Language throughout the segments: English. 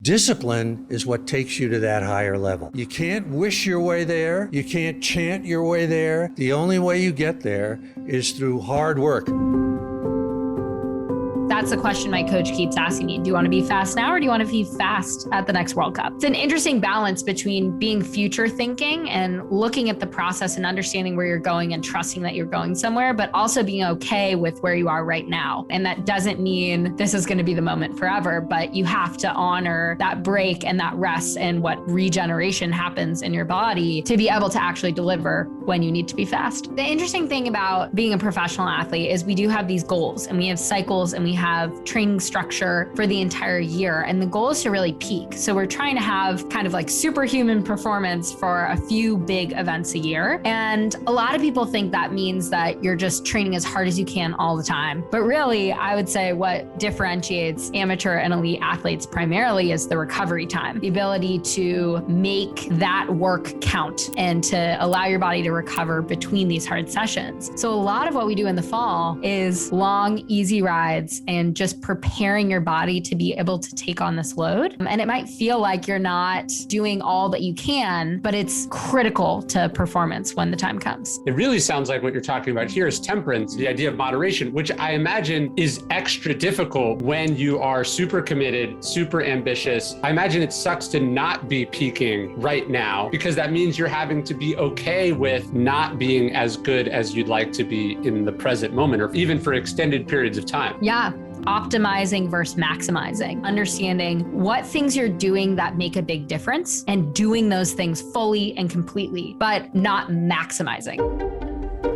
Discipline is what takes you to that higher level. You can't wish your way there. You can't chant your way there. The only way you get there is through hard work. That's the question my coach keeps asking me. Do you want to be fast now or do you want to be fast at the next World Cup? It's an interesting balance between being future thinking and looking at the process and understanding where you're going and trusting that you're going somewhere, but also being okay with where you are right now. And that doesn't mean this is going to be the moment forever, but you have to honor that break and that rest and what regeneration happens in your body to be able to actually deliver when you need to be fast. The interesting thing about being a professional athlete is we do have these goals and we have cycles and we have training structure for the entire year. And the goal is to really peak. So we're trying to have kind of like superhuman performance for a few big events a year. And a lot of people think that means that you're just training as hard as you can all the time. But really, I would say what differentiates amateur and elite athletes primarily is the recovery time, the ability to make that work count and to allow your body to recover between these hard sessions. So a lot of what we do in the fall is long, easy rides and just preparing your body to be able to take on this load. And it might feel like you're not doing all that you can, but it's critical to performance when the time comes. It really sounds like what you're talking about here is temperance, the idea of moderation, which I imagine is extra difficult when you are super committed, super ambitious. I imagine it sucks to not be peaking right now because that means you're having to be okay with not being as good as you'd like to be in the present moment or even for extended periods of time. Yeah. Optimizing versus maximizing, understanding what things you're doing that make a big difference and doing those things fully and completely, but not maximizing.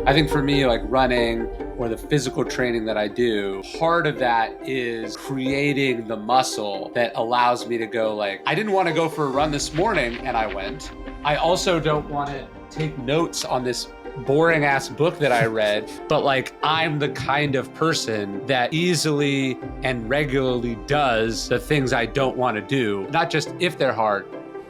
I think for me, like running or the physical training that I do, part of that is creating the muscle that allows me to go like, I didn't want to go for a run this morning and I went. I also don't want to take notes on this boring ass book that I read, but like I'm the kind of person that easily and regularly does the things I don't want to do, not just if they're hard,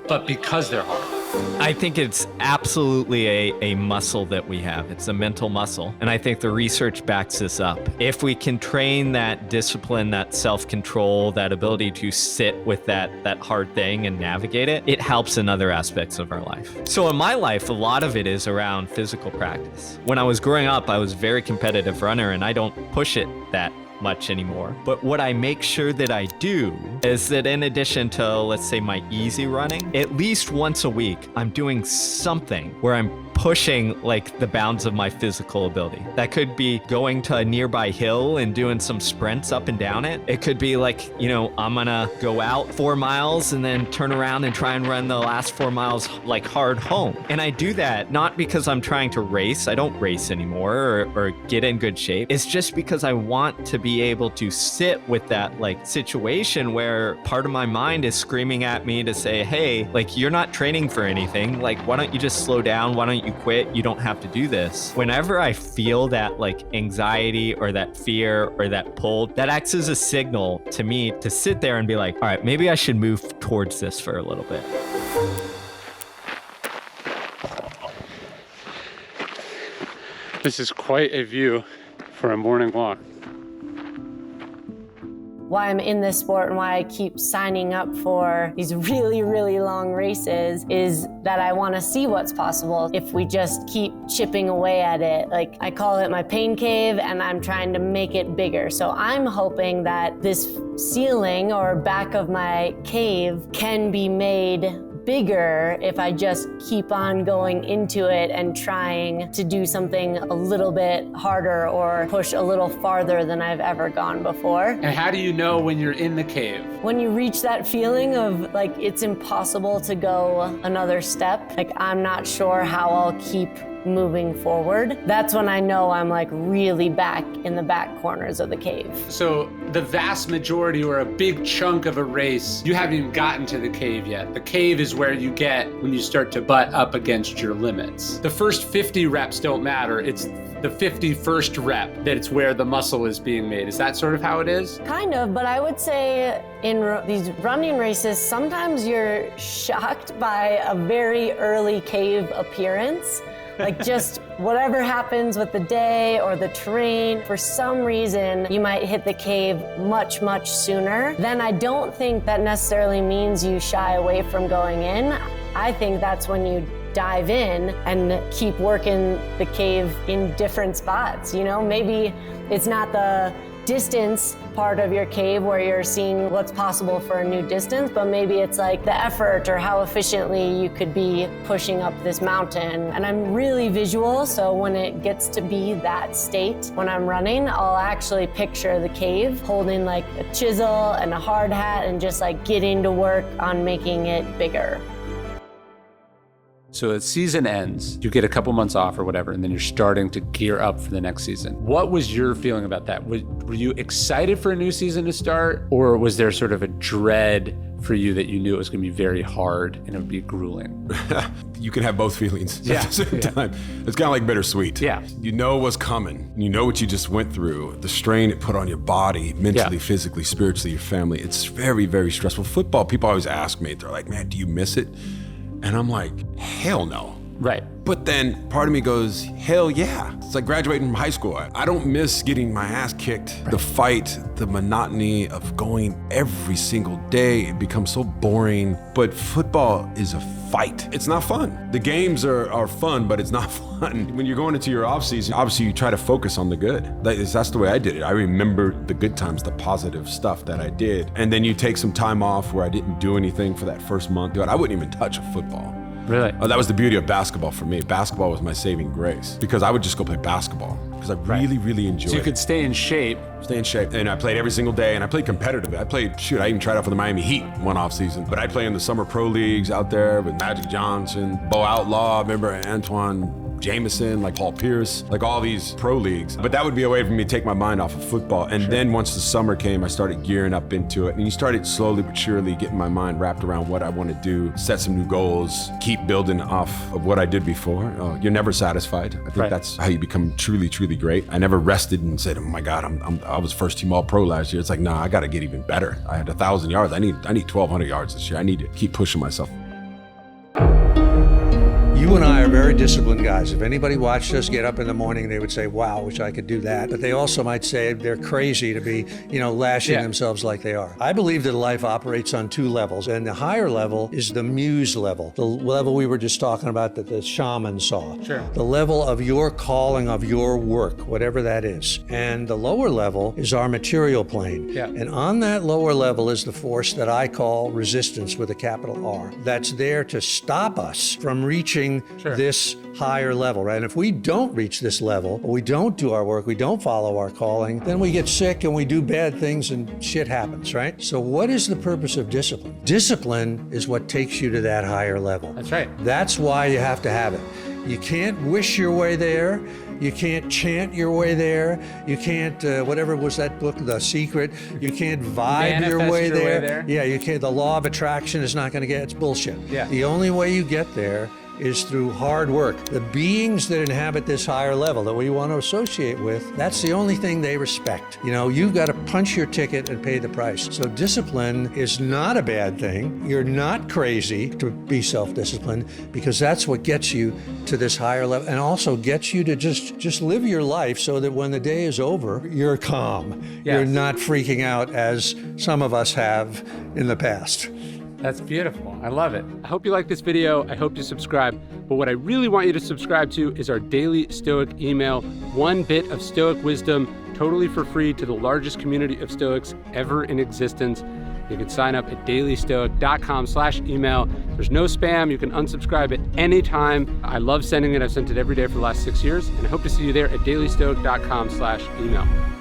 but because they're hard. I think it's absolutely a muscle that we have. It's a mental muscle. And I think the research backs this up. If we can train that discipline, that self-control, that ability to sit with that hard thing and navigate it, it helps in other aspects of our life. So in my life, a lot of it is around physical practice. When I was growing up, I was a very competitive runner and I don't push it that much anymore. But what I make sure that I do is that in addition to, let's say, my easy running, at least once a week, I'm doing something where I'm pushing like the bounds of my physical ability. That could be going to a nearby hill and doing some sprints up and down it. It could be like, I'm gonna go out 4 miles and then turn around and try and run the last 4 miles like hard home. And I do that not because I'm trying to race. I don't race anymore or get in good shape. It's just because I want to be able to sit with that like situation where part of my mind is screaming at me to say, hey, like you're not training for anything. Like, why don't you just slow down? Why don't you quit? You don't have to do this. Whenever I feel that like anxiety or that fear or that pull, that acts as a signal to me to sit there and be like, all right, maybe I should move towards this for a little bit. This is quite a view for a morning walk. Why I'm in this sport and why I keep signing up for these really, really long races is that I want to see what's possible if we just keep chipping away at it. Like I call it my pain cave and I'm trying to make it bigger. So I'm hoping that this ceiling or back of my cave can be made bigger if I just keep on going into it and trying to do something a little bit harder or push a little farther than I've ever gone before. And how do you know when you're in the cave? When you reach that feeling of like it's impossible to go another step, like I'm not sure how I'll keep moving forward, that's when I know I'm like really back in the back corners of the cave. So the vast majority or a big chunk of a race, you haven't even gotten to the cave yet. The cave is where you get when you start to butt up against your limits. The first 50 reps don't matter. It's the 51st rep that it's where the muscle is being made. Is that sort of how it is? Kind of, but I would say in these running races, sometimes you're shocked by a very early cave appearance. Like just whatever happens with the day or the terrain, for some reason, you might hit the cave much, much sooner. Then I don't think that necessarily means you shy away from going in. I think that's when you dive in and keep working the cave in different spots. You know, maybe it's not the distance part of your cave where you're seeing what's possible for a new distance, but maybe it's like the effort or how efficiently you could be pushing up this mountain. And I'm really visual, so when it gets to be that state, when I'm running, I'll actually picture the cave holding like a chisel and a hard hat and just like getting to work on making it bigger. So the season ends, you get a couple months off or whatever, and then you're starting to gear up for the next season. What was your feeling about that? Were you excited for a new season to start, or was there sort of a dread for you that you knew it was going to be very hard and it would be grueling? You can have both feelings at the same time. It's kind of like bittersweet. Yeah. You know what's coming. You know what you just went through, the strain it put on your body, mentally, physically, spiritually, your family. It's very, very stressful. Football, people always ask me, they're like, man, do you miss it? And I'm like, hell no. Right. But then part of me goes, hell yeah. It's like graduating from high school. I don't miss getting my ass kicked. Right. The fight, the monotony of going every single day, it becomes so boring. But football is a fight. It's not fun. The games are fun, but it's not fun. When you're going into your off season, obviously you try to focus on the good. That's the way I did it. I remember the good times, the positive stuff that I did. And then you take some time off where I didn't do anything for that first month. I wouldn't even touch a football. Really? That was the beauty of basketball for me. Basketball was my saving grace because I would just go play basketball because I really, really enjoyed it. So you could stay in shape. Stay in shape. And I played every single day and I played competitively. I even tried out for the Miami Heat one off season. But I play in the summer pro leagues out there with Magic Johnson, Bo Outlaw, remember Antoine Jameson, like Paul Pierce, like all these pro leagues. But that would be a way for me to take my mind off of football. And then once the summer came, I started gearing up into it. And you started slowly but surely getting my mind wrapped around what I want to do, set some new goals, keep building off of what I did before. You're never satisfied. I think that's how you become truly, truly great. I never rested and said, oh my God, I was first team all pro last year. It's like, nah, I got to get even better. I had 1,000 yards. I need 1,200 yards this year. I need to keep pushing myself. You and I are very disciplined guys. If anybody watched us get up in the morning, they would say, wow, I wish I could do that. But they also might say they're crazy to be, lashing themselves like they are. I believe that life operates on two levels. And the higher level is the muse level, the level we were just talking about that the shaman saw. Sure. The level of your calling, of your work, whatever that is. And the lower level is our material plane. Yeah. And on that lower level is the force that I call resistance with a capital R. That's there to stop us from reaching this higher level, right? And if we don't reach this level, or we don't do our work, we don't follow our calling, then we get sick and we do bad things and shit happens, right? So what is the purpose of discipline? Discipline is what takes you to that higher level. That's right. That's why you have to have it. You can't wish your way there. You can't chant your way there. You can't, whatever was that book, The Secret, you can't vibe your way there. Yeah, you can't. The law of attraction is not going to get, it's bullshit. Yeah. The only way you get there is through hard work. The beings that inhabit this higher level that we want to associate with, that's the only thing they respect. You've got to punch your ticket and pay the price. So discipline is not a bad thing. You're not crazy to be self-disciplined because that's what gets you to this higher level and also gets you to just live your life so that when the day is over, you're calm. Yes. You're not freaking out as some of us have in the past. That's beautiful. I love it. I hope you like this video. I hope you subscribe. But what I really want you to subscribe to is our daily Stoic email, 1 bit of Stoic wisdom, totally for free to the largest community of Stoics ever in existence. You can sign up at dailystoic.com/email. There's no spam. You can unsubscribe at any time. I love sending it. I've sent it every day for the last 6 years. And I hope to see you there at dailystoic.com/email.